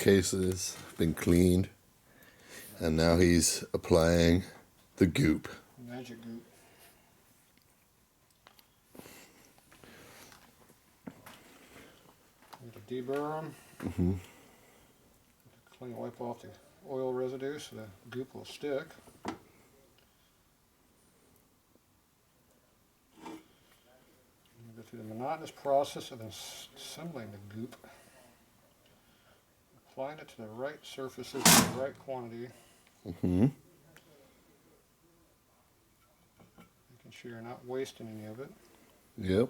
cases have been cleaned, and now he's applying the goop. Magic goop. Need to deburr them. Mm-hmm. Clean wipe off the oil residue so the goop will stick. Go through the monotonous process of assembling the goop, applying it to the right surfaces in the right quantity, Mm-hmm. making sure you're not wasting any of it. Yep.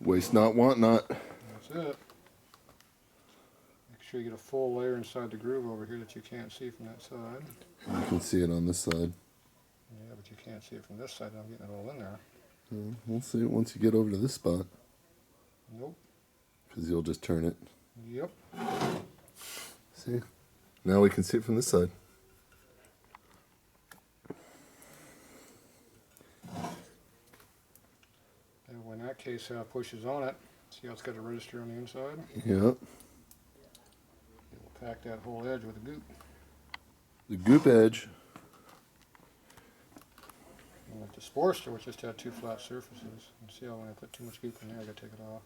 Waste not, want not. That's it. Make sure you get a full layer inside the groove over here that you can't see from that side. You can see it on this side. Yeah, but you can't see it from this side. I'm getting it all in there. We'll see it once you get over to this spot. Nope. Because you'll just turn it. Yep. See? Now we can see it from this side. And when that case pushes on it, see how it's got a register on the inside? Yep. It will pack that whole edge with the goop. The goop edge. And with the Sportster, which just had two flat surfaces, and see how when I put too much goop in there, I gotta take it off.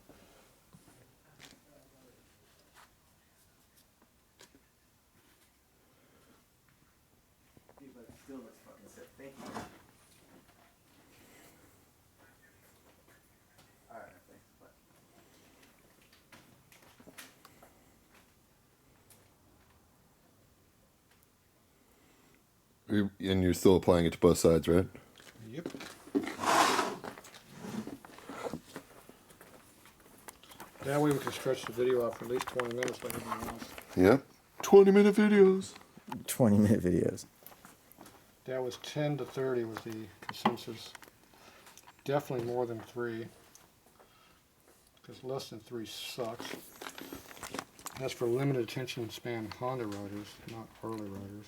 Still looks fucking sick. Thank you. Alright, thanks. And you're still applying it to both sides, right? Yep. That way we can stretch the video out for at least 20 minutes like everyone else. Yep. 20-minute videos. 20-minute videos. That was 10 to 30 was the consensus. Definitely more than 3. Because less than 3 sucks. That's for limited attention span Honda riders, not Harley riders.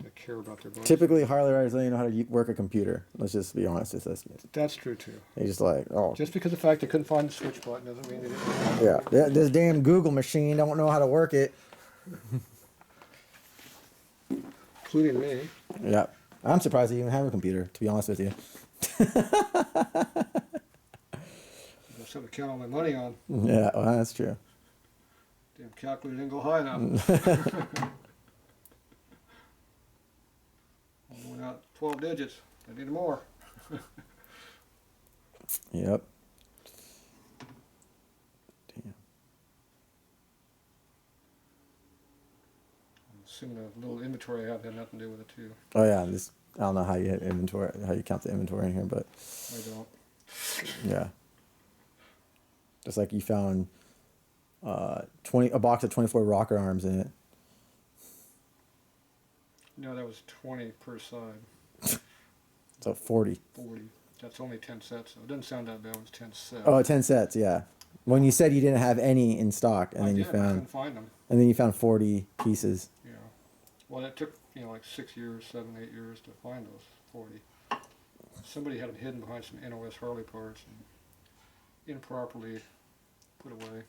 That care about their bodies. Typically, Harley riders don't even know how to work a computer. Let's just be honest with this. That's true too. They just like, oh. Just because of the fact they couldn't find the switch button doesn't mean they didn't. Yeah, this damn Google machine don't know how to work it. Including me. Yeah. I'm surprised they even have a computer, to be honest with you. That's something to count all my money on. Yeah, well, that's true. Damn calculator didn't go high enough. Only went out 12 digits. I need more. Yep. Damn. I'm assuming the little inventory I have had nothing to do with it too. Oh yeah, this I don't know how you hit inventory, how you count the inventory in here, but I don't. yeah. Just like you found a box of 24 rocker arms in it. No, that was 20 per side. So 40. 40. That's only 10 sets. So it doesn't sound that bad. It was 10 sets. Oh, 10 sets, yeah. When you said you didn't have any in stock, and then you I found, couldn't find them. and then you found 40 pieces. Yeah. Well, it took like 6 years, 7, 8 years to find those 40. Somebody had them hidden behind some NOS Harley parts and improperly put away.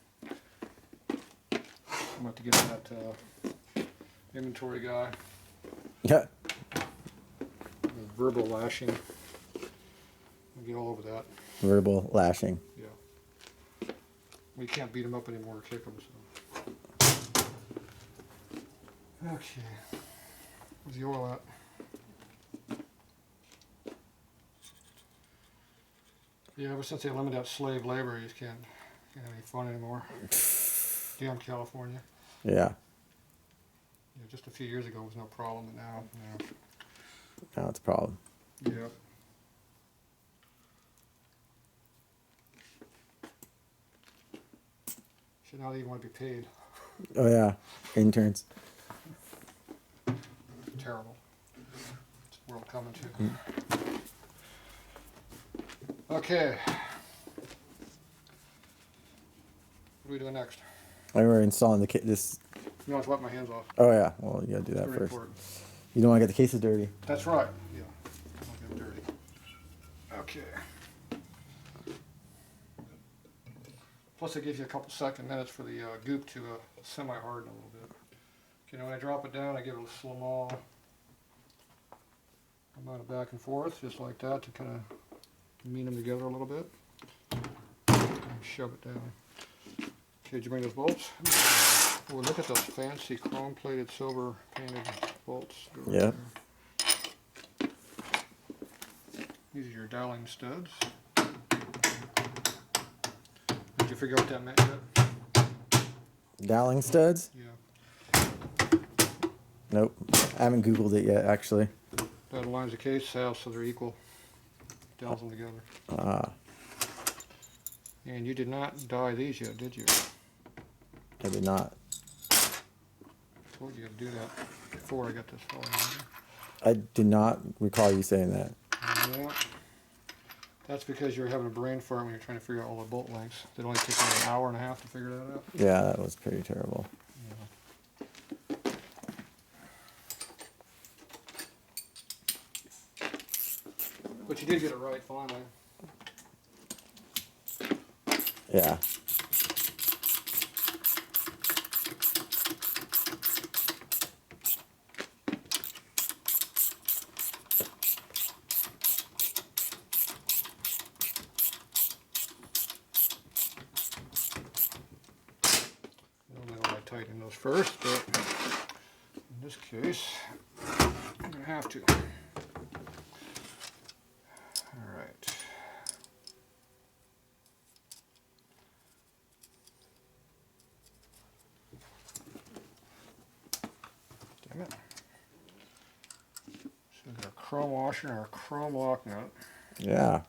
I'm about to get that inventory guy. Yeah. Verbal lashing. I'll get all over that. Verbal lashing. Yeah. We can't beat them up anymore or kick them, so. Okay. Where's the oil at? Yeah, ever since they limited out slave labor, you just can't have any fun anymore. Damn California. Yeah. Yeah, just a few years ago it was no problem, but now, Now it's a problem. yeah. Should not even want to be paid. Oh yeah, interns. Terrible. It's the world coming to. Okay. What are we doing next? I remember installing the this. You know, I wipe my hands off. Oh yeah, well you gotta do that Very first. important. You don't want to get the cases dirty. That's right. Yeah. Don't get dirty. Okay. Plus it gives you a couple second minutes for the goop to semi-harden a little bit. Okay, now when I drop it down, I give it a small amount of back and forth, just like that, to kind of meet them together a little bit. And shove it down. Okay, did you bring those bolts? Oh, look at those fancy chrome-plated, silver-painted bolts. Yeah. These are your Dowling studs. Did you figure out what that meant yet? Dowling studs? Yeah. Nope. I haven't Googled it yet, actually. That aligns the case out so they're equal. Dowels them together. Ah, And you did not dye these yet, did you? I did not. I told you to do that before I got this far. I do not recall you saying that. Yeah. That's because you're having a brain fart when you're trying to figure out all the bolt lengths. It only took me an hour and a half to figure that out. Yeah, that was pretty terrible. But you did get it right finally. Yeah. Normally I like tightening those first, but in this case, I'm going to have to. Alright. Damn it. So we've got our chrome washer and our chrome lock nut. Yeah.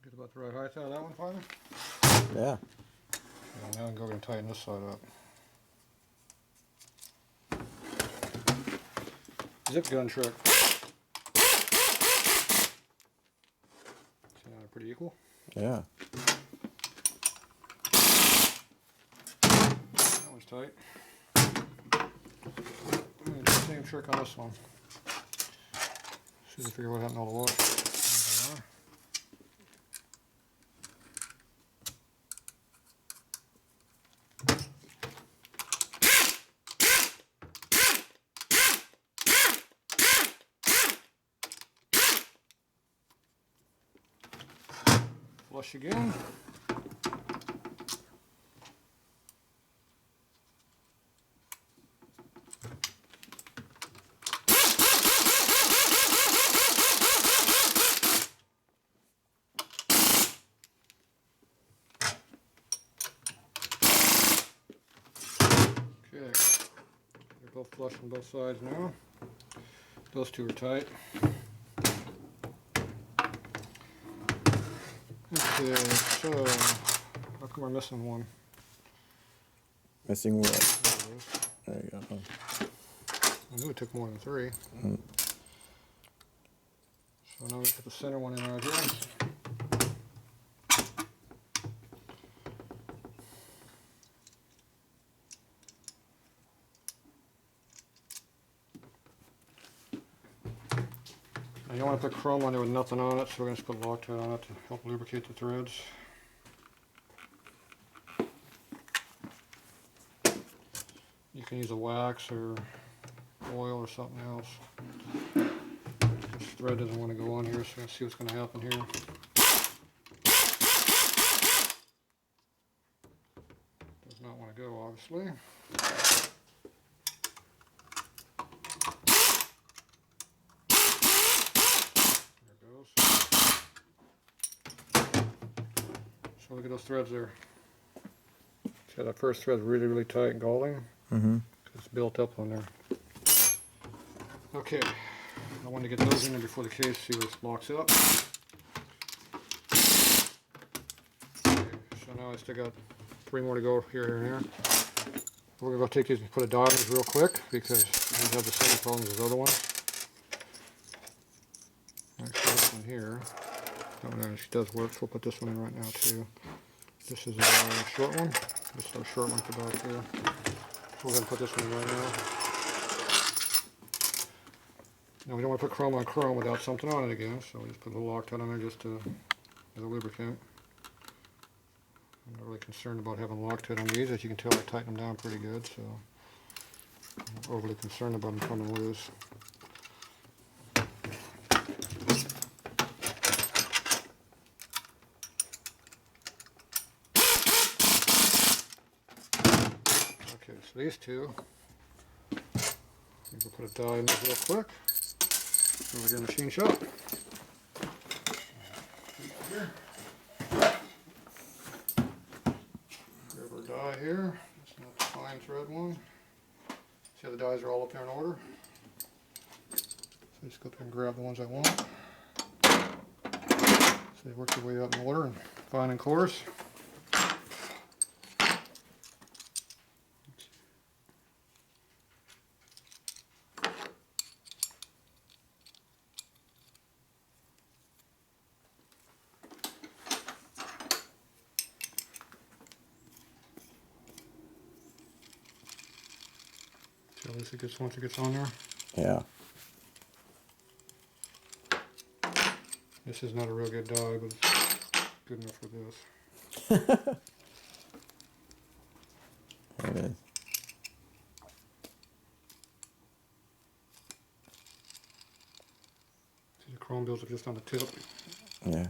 Get about the right height out of that one finally. Yeah. And now I'm going to tighten this side up. Zip gun trick. See, now they're pretty equal. Yeah. That one's tight. And the same trick on this one. See if I figure what happened to all the water. There they are. Flush again. Okay, they're both flush on both sides now. Those two are tight. Okay, so how come we're missing one? Missing what? There it is. There you go. I knew it took more than three. Mm. So now we put the center one in right here. Now you want to put chrome on there with nothing on it, so we're going to just put Loctite on it to help lubricate the threads. You can use a wax or oil or something else. This thread doesn't want to go on here, so we're going to see what's going to happen here. Does not want to go, obviously. There it goes. So look at those threads there. See how that first thread's really, really tight and galling? Mm-hmm. It's built up on there. Okay, I want to get those in there before the case, see what it locks up. Okay, so now I still got 3 more to go here and here. We're gonna go take these and put a dye on these real quick because we have the same problems as the other ones. Actually, this one here, that one actually does work, so we'll put this one in right now too. This is a short one. This is our short one for back here. We're gonna put this one in right now. Now we don't want to put chrome on chrome without something on it again, so we just put a little Loctite on there just to, as a lubricant. I'm not really concerned about having Loctite on these. As you can tell, I tighten them down pretty good, so I'm not overly concerned about them coming loose. Okay, so these two, I'm going to put a dye in these real quick. So we're going to machine shop. Here. Grab our dye here. It's not the fine thread one. See how the dyes are all up there in order? So just go up there and grab the ones I want. So they work their way up in order and fine and coarse. So at least it gets once it gets on there. Yeah. This is not a real good dye, but it's good enough for this. There it is. See, the chrome builds up just on the tip. Yeah.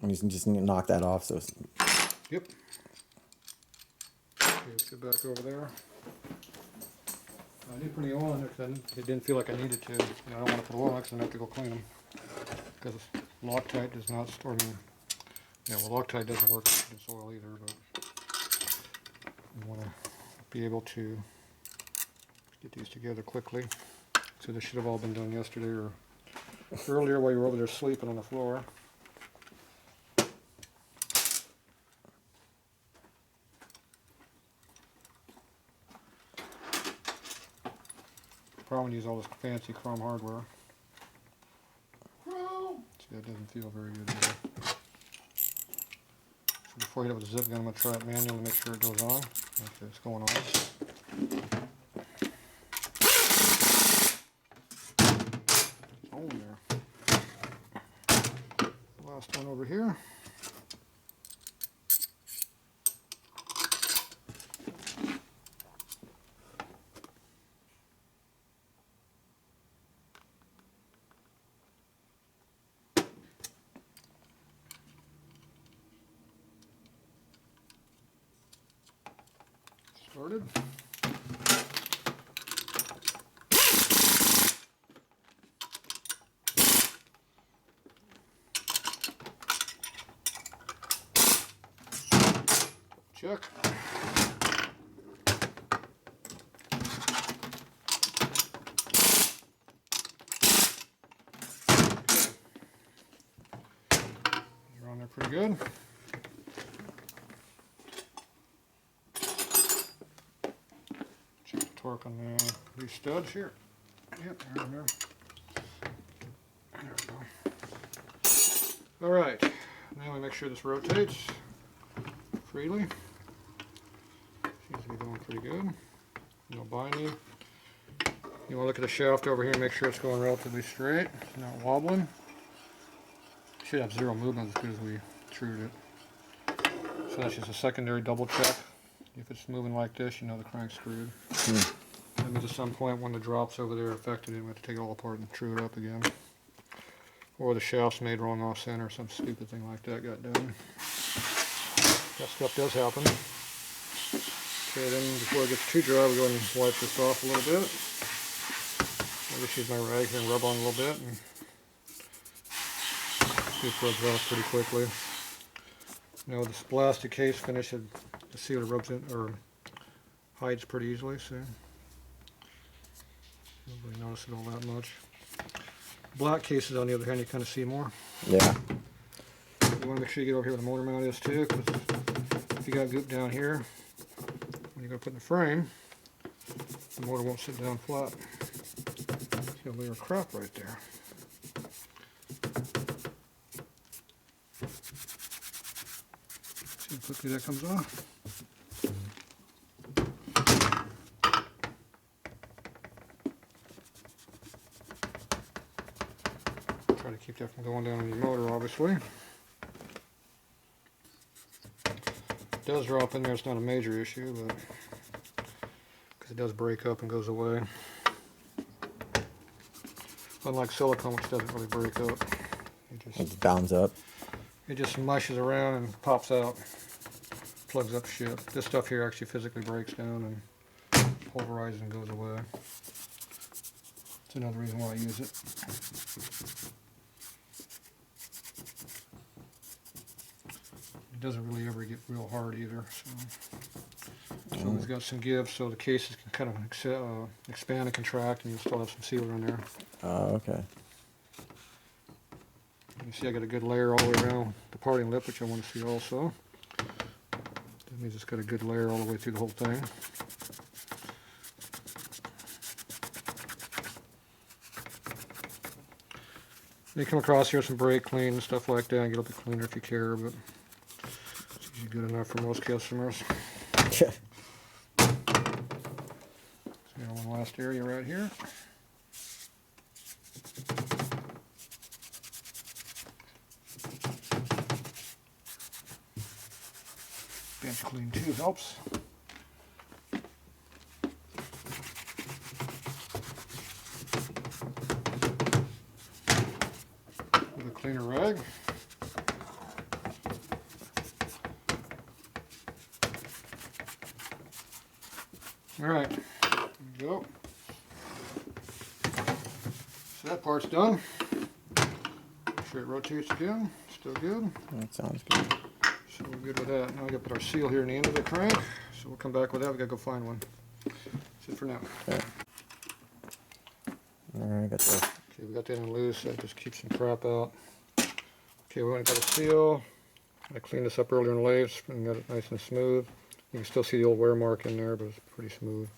And you can just knock that off. So it's, Yep. Okay, let's get back over there. I did put the oil in there because it didn't feel like I needed to. You know, I don't want to put oil in it because I have to go clean them. Because Loctite does not store them. Yeah, well, Loctite doesn't work against oil either, but you want to be able to get these together quickly. So this should have all been done yesterday or earlier while you were over there sleeping on the floor. Problem use all this fancy chrome hardware. Chrome! See, that doesn't feel very good either. So before I hit it with a zip gun, I'm going to try it manually to make sure it goes on. Okay, it's going on. It's on there. Last one over here. Started. Check. You're on there pretty good. Torque on these studs here. Yep, there. There we go. Alright, now we make sure this rotates freely. Seems to be doing pretty good. No binding. You want to look at the shaft over here and make sure it's going relatively straight. It's not wobbling. Should have zero movement as good as we trued it. So that's just a secondary double check. If it's moving like this, you know the crank's screwed. That means at some point when the drops over there affected it, we have to take it all apart and true it up again. Or the shaft's made wrong off center, some stupid thing like that got done. That stuff does happen. Okay, then before it gets too dry, we go ahead and wipe this off a little bit. I'll just use my rag here and rub on a little bit. And this rubs off pretty quickly. Now this plastic case finish, the sealer rubs in, or hides pretty easily, see? Don't really notice it all that much. Black cases, on the other hand, you kind of see more. yeah. This you want to make sure you get over here where the motor mount is too, because if you got goop down here, when you're going to put in the frame, the motor won't sit down flat. See a layer of crap right there. See how quickly that comes off. Try to keep that from going down on your motor, obviously. It does drop in there, it's not a major issue, but because it does break up and goes away. Unlike silicone, which doesn't really break up. It just bounds up. It just mushes around and pops out, plugs up shit. This stuff here actually physically breaks down and pulverizes and goes away. That's another reason why I use it. It doesn't really ever get real hard either. So it's got some give, so the cases can kind of expand and contract, and you'll still have some sealer in there. Oh, okay. You see I got a good layer all the way around the parting lip, which I want to see also. That means it's got a good layer all the way through the whole thing. You come across here some brake clean and stuff like that, and get a little bit cleaner if you care, but it's usually good enough for most customers. Yeah. So one last area right here. Bench clean too helps. With a cleaner rag. All right, there we go. So that part's done. Make sure it rotates again. Still good. That sounds good. So we're good with that. Now we got to put our seal here in the end of the crank. So we'll come back with that. We got to go find one. That's it for now. Okay. All right, got the. Okay, we got that in loose. That just keeps some crap out. Okay, we went and got a seal. I cleaned this up earlier in the lathe and got it nice and smooth. You can still see the old wear mark in there, but it's pretty smooth.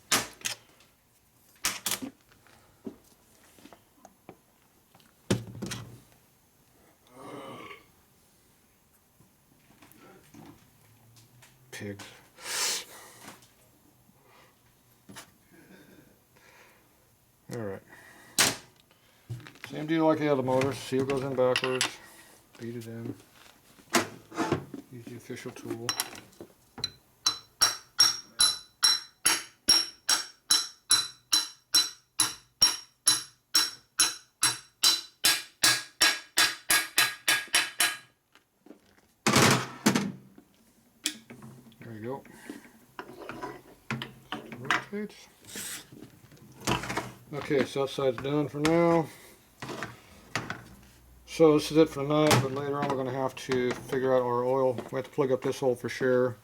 Pigs. Alright. Same deal like the other motors. Seal goes in backwards. Beat it in. Use the official tool. There you go. Rotates. Okay, so that side's done for now. So this is it for tonight, but later on we're going to have to figure out our oil. We have to plug up this hole for sure.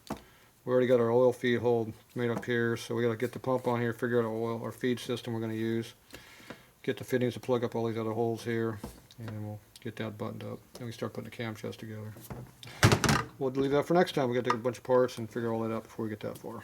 We already got our oil feed hole made up here, so we got to get the pump on here, figure out our feed system we're going to use. Get the fittings to plug up all these other holes here, and then we'll get that buttoned up. Then we start putting the cam chest together. We'll leave that for next time. We got to take a bunch of parts and figure all that out before we get that far.